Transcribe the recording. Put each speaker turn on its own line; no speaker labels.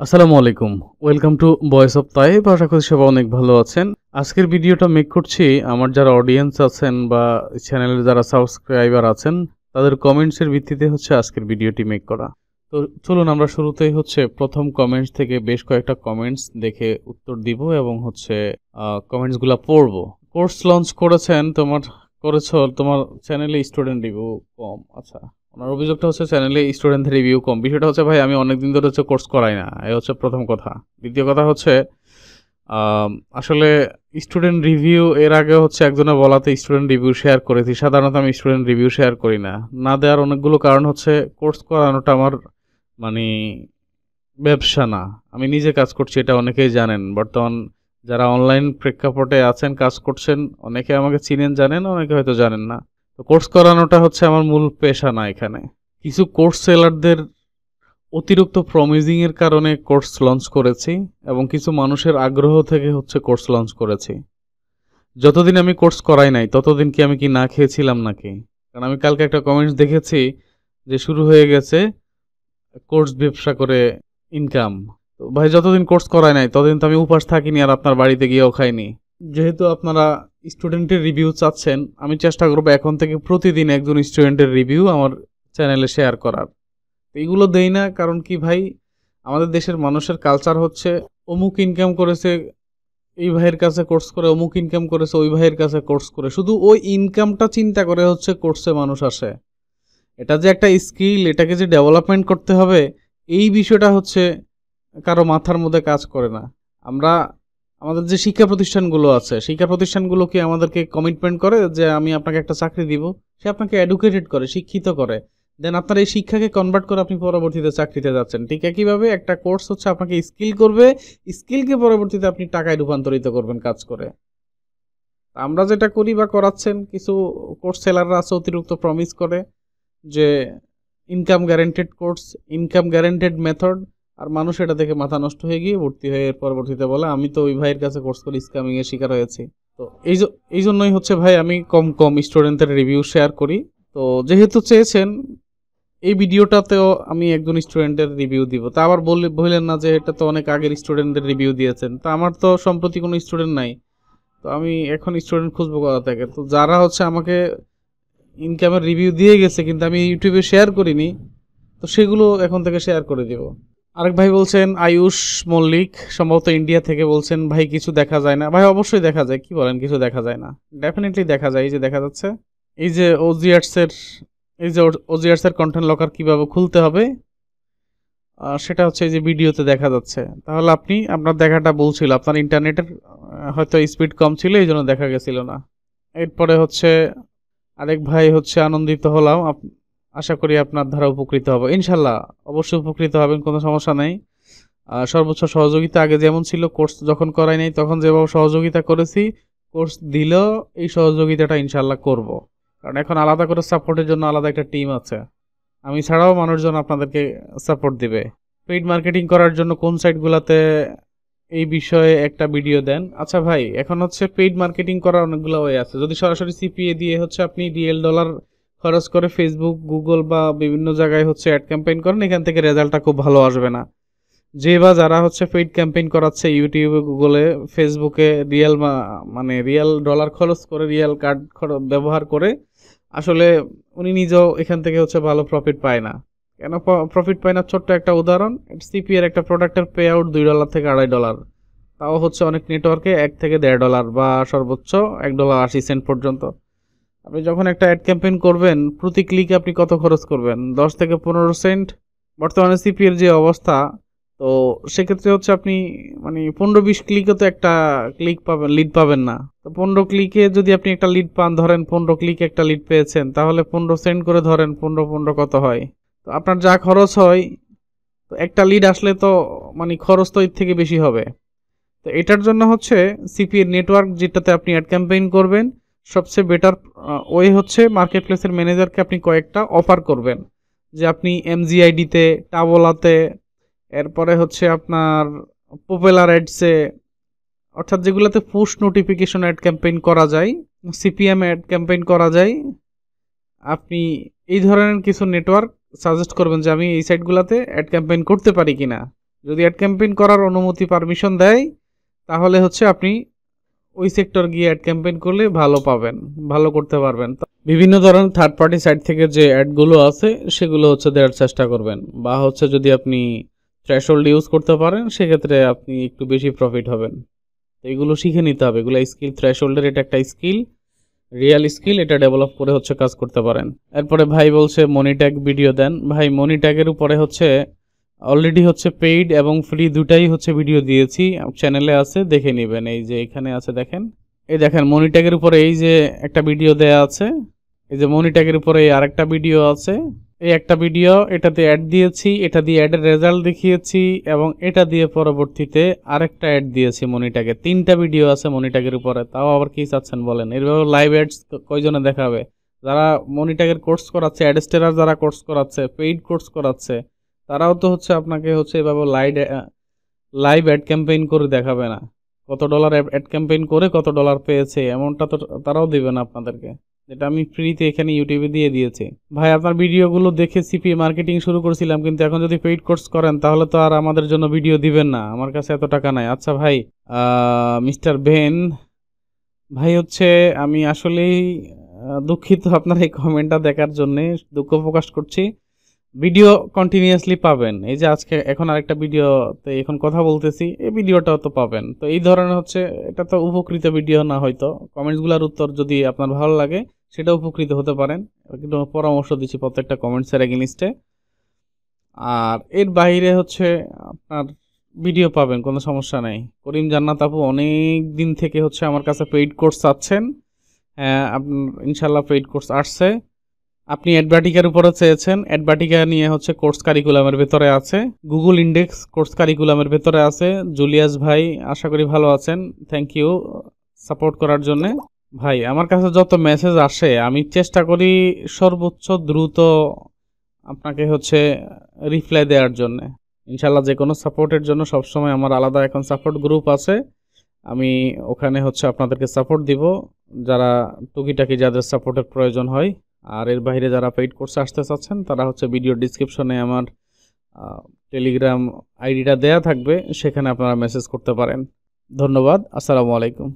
আসসালামু আলাইকুম। Welcome to voice of Taib. আশা করি সবাই অনেক ভালো আছেন। আজকের ভিডিওটা মেক করছি আমার যারা অডিয়েন্স আছেন বা চ্যানেলের যারা সাবস্ক্রাইবার আছেন তাদের কমেন্টসের ভিত্তিতে হচ্ছে আজকের ভিডিওটি মেক করা। তো চলুন আমরা শুরুতেই হচ্ছে প্রথম কমেন্টস থেকে বেশ কয়েকটা কমেন্টস দেখে উত্তর দিব এবং হচ্ছে কমেন্টসগুলো পড়ব। কোর্স লঞ্চ করেছো তোমার চ্যানেলে স্টুডেন্ট রিভিউ কম। আচ্ছা, ওনার অভিযোগটা হচ্ছে চ্যানেলে স্টুডেন্টদের রিভিউ কম। বিষয়টা হচ্ছে ভাই আমি অনেকদিন ধরে হচ্ছে কোর্স করাই না, এই হচ্ছে প্রথম কথা। দ্বিতীয় কথা হচ্ছে আসলে স্টুডেন্ট রিভিউ এর আগে হচ্ছে একজনের বলাতে স্টুডেন্ট রিভিউ শেয়ার করেছি। সাধারণত আমি স্টুডেন্ট রিভিউ শেয়ার করি না। না দেওয়ার অনেকগুলো কারণ হচ্ছে কোর্স করানোটা আমার মানে ব্যবসা না, আমি নিজে কাজ করছি, এটা অনেকেই জানেন। বর্তমান যারা অনলাইন প্রেক্ষাপটে আছেন কাজ করছেন অনেকে আমাকে চিনেন জানেন, অনেকে হয়তো জানেন না। তো কোর্স করানোটা হচ্ছে আমার মূল পেশা না। এখানে কিছু কোর্স সেলারদের অতিরিক্ত প্রমিজিং এর কারণে কোর্স লঞ্চ করেছি এবং কিছু মানুষের আগ্রহ থেকে হচ্ছে কোর্স লঞ্চ করেছি। যতদিন আমি কোর্স করাই নাই ততদিন কি আমি কি না খেয়েছিলাম নাকি? কারণ আমি কালকে একটা কমেন্টস দেখেছি যে শুরু হয়ে গেছে কোর্স ব্যবসা করে ইনকাম। তো ভাই যতদিন কোর্স করায় নাই ততদিন তো আমি উপাস থাকিনি আর আপনার বাড়িতে গিয়েও খাইনি। যেহেতু আপনারা স্টুডেন্টের রিভিউ চাচ্ছেন, আমি চেষ্টা করবো এখন থেকে প্রতিদিন একজন স্টুডেন্টের রিভিউ আমার চ্যানেলে শেয়ার করার। এগুলো দেই না কারণ কি ভাই, আমাদের দেশের মানুষের কালচার হচ্ছে অমুক ইনকাম করেছে এই ভাইয়ের কাছে কোর্স করে, অমুক ইনকাম করেছে ওই ভাইয়ের কাছে কোর্স করে, শুধু ওই ইনকামটা চিন্তা করে হচ্ছে কোর্সে মানুষ আসে। এটা যে একটা স্কিল, এটাকে যে ডেভেলপমেন্ট করতে হবে এই বিষয়টা হচ্ছে কারো মাথার মধ্যে কাজ করে না। আমরা আমাদের যে শিক্ষা প্রতিষ্ঠানগুলো আছে, শিক্ষা প্রতিষ্ঠানগুলো কি আমাদেরকে কমিটমেন্ট করে যে আমি আপনাকে একটা চাকরি দিব? সে আপনাকে এডুকেটেড করে, শিক্ষিত করে, দেন আপনার এই শিক্ষাকে কনভার্ট করে আপনি পরবর্তীতে চাকরিতে যাচ্ছেন। ঠিক একইভাবে একটা কোর্স হচ্ছে আপনাকে স্কিল করবে, স্কিলকে পরবর্তীতে আপনি টাকায় রূপান্তরিত করবেন কাজ করে। আমরা যেটা করি বা করাচ্ছেন, কিছু কোর্স সেলাররা আছে অতিরিক্ত প্রমিস করে যে income guaranteed course, income guaranteed method, আর মানুষ এটা দেখে মাথা নষ্ট হয়ে গিয়ে ভর্তি হয়ে এর পরবর্তীতে বলে আমি তো ওই ভাইয়ের কাছে কোর্স করে স্ক্যামিং এর শিকার হয়েছি। তো এই জন্যই হচ্ছে ভাই আমি কম কম স্টুডেন্টদের রিভিউ শেয়ার করি। তো যেহেতু চেয়েছেন এই ভিডিওটাতেও আমি একজন স্টুডেন্টের রিভিউ দিব, তা আবার বললেন না যে এটা তো অনেক আগের স্টুডেন্টদের রিভিউ দিয়েছেন। তা আমার তো সম্প্রতি কোনো স্টুডেন্ট নাই, তো আমি এখন স্টুডেন্ট খুঁজবো কোথা থেকে? তো যারা হচ্ছে আমাকে ইনকামের রিভিউ দিয়ে গেছে কিন্তু আমি ইউটিউবে শেয়ার করিনি, তো সেগুলো এখন থেকে শেয়ার করে দিব। আরেক ভাই বলছেন আয়ুষ মল্লিক, সম্ভবত ইন্ডিয়া থেকে বলছেন ভাই কিছু দেখা যায় না। ভাই অবশ্যই দেখা যায়, কি বলেন কিছু দেখা যায় না? ডেফিনেটলি দেখা যায়। এই যে দেখা যাচ্ছে, এই যে ওজিআরস এর কন্টেন্ট লকার কিভাবে খুলতে হবে সেটা হচ্ছে এই যে ভিডিওতে দেখা যাচ্ছে। তাহলে আপনার দেখাটা ভুল ছিল, আপনার ইন্টারনেটের হয়তো স্পিড কম ছিল এই জন্য দেখা গেছিল না। এরপরে হচ্ছে আরেক ভাই হচ্ছে আনন্দিত হলাম, আশা করি আপনার দ্বারা উপকৃত হব। ইনশাল্লাহ অবশ্যই উপকৃত হবেন, কোনো সমস্যা নেই। সর্বোচ্চ সহযোগিতা আগে যেমন ছিল, কোর্স যখন করাই নাই তখন যেভাবে সহযোগিতা করেছি, কোর্স দিলেও এই সহযোগিতাটা ইনশাল্লাহ করব। কারণ এখন আলাদা করে সাপোর্টের জন্য আলাদা একটা টিম আছে, আমি ছাড়াও মানুষজন আপনাদেরকে সাপোর্ট দিবে। পেইড মার্কেটিং করার জন্য কোন সাইটগুলোতে এই বিষয়ে একটা ভিডিও দেন। আচ্ছা ভাই, এখন হচ্ছে পেইড মার্কেটিং করার অনেকগুলো ওয়ে আছে। যদি সরাসরি সিপিএ দিয়ে হচ্ছে আপনি রিয়েল ডলার খরচ করে ফেসবুক, গুগল বা বিভিন্ন জায়গায় হচ্ছে অ্যাড ক্যাম্পেইন করেন, এখান থেকে রেজাল্টটা খুব ভালো আসবে না। যে বা যারা হচ্ছে পেইড ক্যাম্পেইন করাচ্ছে ইউটিউবে, গুগলে, ফেসবুকে রিয়েল ডলার খরচ করে, রিয়েল কার্ড ব্যবহার করে, আসলে উনি নিজেও এখান থেকে হচ্ছে ভালো প্রফিট পায় না। কেন প্রফিট পায় না? ছোট্ট একটা উদাহরণ, সিপি এর একটা প্রোডাক্টের পে আউট $2 থেকে $2.5, তাও হচ্ছে অনেক নেটওয়ার্কে $1 থেকে $1.5 বা সর্বোচ্চ $1.80 পর্যন্ত। আপনি যখন একটা অ্যাড ক্যাম্পেইন করবেন, প্রতি ক্লিকে আপনি কত খরচ করবেন? 10 থেকে 15 সেন্ট। বর্তমানে সিপি এর যে অবস্থা, তো সেক্ষেত্রে হচ্ছে আপনি 15-20 ক্লিকে তো একটা ক্লিক পাবেন, লিড পাবেন না। তো 15 ক্লিকে যদি আপনি একটা লিড পান, ধরেন 15 ক্লিকে একটা লিড পেয়েছেন, তাহলে 15 সেন্ট করে ধরেন, 15 কত হয়? তো আপনার যা খরচ হয়, তো একটা লিড আসলে তো খরচ তো এর থেকে বেশি হবে। তো এটার জন্য হচ্ছে সিপি এর নেটওয়ার্ক যেটাতে আপনি অ্যাড ক্যাম্পেইন করবেন, সবচেয়ে বেটার ওয়ে হচ্ছে মার্কেট প্লেসের ম্যানেজারকে আপনি কয়েকটা অফার করবেন, যে আপনি এমজিআইডিতে, টাবোলাতে, এরপরে হচ্ছে আপনার পপুলার অ্যাডসে, অর্থাৎ যেগুলোতে পুশ নোটিফিকেশন অ্যাড ক্যাম্পেইন করা যায়, সিপিএম অ্যাড ক্যাম্পেইন করা যায়, আপনি এই ধরনের কিছু নেটওয়ার্ক সাজেস্ট করবেন যে আমি এই সাইটগুলোতে অ্যাড ক্যাম্পেইন করতে পারি কিনা। যদি অ্যাড ক্যাম্পেইন করার অনুমতি পারমিশন দেয় তাহলে হচ্ছে আপনি ওই সেক্টর গিয়ে অ্যাড ক্যাম্পেইন করলে ভালো পাবেন, ভালো করতে পারবেন। বিভিন্ন ধরনের থার্ড পার্টি সাইট থেকে যে অ্যাডগুলো আছে সেগুলো হচ্ছে দেওয়ার চেষ্টা করবেন, বা হচ্ছে যদি আপনি থ্রেশহোল্ড ইউজ করতে পারেন সেক্ষেত্রে আপনি একটু বেশি প্রফিট হবেন। তো এগুলো শিখে নিতে হবে, এগুলো স্কিল, থ্রেশহোল্ডের এটা একটা স্কিল, রিয়েল স্কিল, এটা ডেভেলপ করে হচ্ছে কাজ করতে পারেন। এরপরে ভাই বলছে মনিট্যাগ ভিডিও দেন। ভাই মনিট্যাগের উপরে হচ্ছে অলরেডি হচ্ছে পেইড এবং ফ্রি দুটাই হচ্ছে ভিডিও দিয়েছি, চ্যানেলে আছে, দেখে নেবেন। এই যে এখানে আছে দেখেন, এই দেখেন মনিট্যাগের উপরে এই যে একটা ভিডিও দেয়া আছে, এই যে মনিট্যাগের উপরে এই আরেকটা ভিডিও আছে, এই একটা ভিডিও, এটাতে অ্যাড দিয়েছি, এটা দিয়ে অ্যাডের রেজাল্ট দেখিয়েছি, এবং এটা দিয়ে পরবর্তীতে আরেকটা অ্যাড দিয়েছি মনিট্যাগে। 3টা ভিডিও আছে মনিট্যাগের উপরে, তাও আবার কি চাচ্ছেন বলেন? এরভাবে লাইভ অ্যাডস কয়জনে দেখাবে? যারা মনিট্যাগের কোর্স করাচ্ছে, অ্যাডস্টেরার যারা কোর্স করাচ্ছে, পেইড কোর্স করাচ্ছে, তারাও তো হচ্ছে আপনাকে হচ্ছে এভাবে লাইভ অ্যাড ক্যাম্পেইন করে দেখাবে না। কত ডলার অ্যাড ক্যাম্পেইন করে কত ডলার পেয়েছে এমনটা তো তারাও দিবে না আপনাদেরকে, যেটা আমি ফ্রিতে এখানে ইউটিউবে দিয়ে দিয়েছি। ভাই আপনার ভিডিওগুলো দেখে সিপি মার্কেটিং শুরু করছিলাম, কিন্তু এখন যদি পেইড কোর্স করেন তাহলে তো আর আমাদের জন্য ভিডিও দিবেন না, আমার কাছে এত টাকা নাই। আচ্ছা ভাই, মিস্টার বেন ভাই হচ্ছে আমি আসলেই দুঃখিত আপনার এই কমেন্টটা দেখার জন্যে, দুঃখ প্রকাশ করছি। ভিডিও কন্টিনিউয়াসলি পাবেন, এই যে আজকে এখন আরেকটা ভিডিওতে এখন কথা বলতেছি, এই ভিডিওটাও তো পাবেন। তো এই ধরনের হচ্ছে, এটা তো উপকৃত ভিডিও না, হয়তো কমেন্টসগুলোর উত্তর যদি আপনার ভালো লাগে সেটা উপকৃত হতে পারেন, কিন্তু পরামর্শ দিচ্ছি প্রত্যেকটা কমেন্টসের এগেইনস্টে। আর এর বাইরে হচ্ছে আপনার ভিডিও পাবেন, কোনো সমস্যা নেই। করিম জান্নাত আপু অনেক দিন থেকে হচ্ছে আমার কাছে পেইড কোর্স চাচ্ছেন, হ্যাঁ আপনার ইনশাল্লাহ পেইড কোর্স আসছে। আপনি অ্যাডভার্টিকার উপরে চেয়েছেন, অ্যাডভার্টিকা নিয়ে হচ্ছে কোর্স কারিকুলামের ভেতরে আছে, গুগল ইন্ডেক্স কোর্স কারিকুলামের ভেতরে আছে। জুলিয়াস ভাই আশা করি ভালো আছেন, থ্যাংক ইউ সাপোর্ট করার জন্য। ভাই আমার কাছে যত মেসেজ আসে আমি চেষ্টা করি সর্বোচ্চ দ্রুত আপনাকে হচ্ছে রিপ্লাই দেওয়ার জন্য। ইনশাল্লাহ যে কোনো সাপোর্টের জন্য সবসময় আমার আলাদা এখন সাপোর্ট গ্রুপ আছে, আমি ওখানে হচ্ছে আপনাদেরকে সাপোর্ট দিব, যারা টুকিটাকি যাদের সাপোর্টের প্রয়োজন হয়। আর এর বাইরে যারা পেইড কোর্সে আসতে চাচ্ছেন তারা হচ্ছে ভিডিও ডিসক্রিপশনে আমার টেলিগ্রাম আইডিটা দেয়া থাকবে, সেখানে আপনারা মেসেজ করতে পারেন। ধন্যবাদ, আসসালামু আলাইকুম।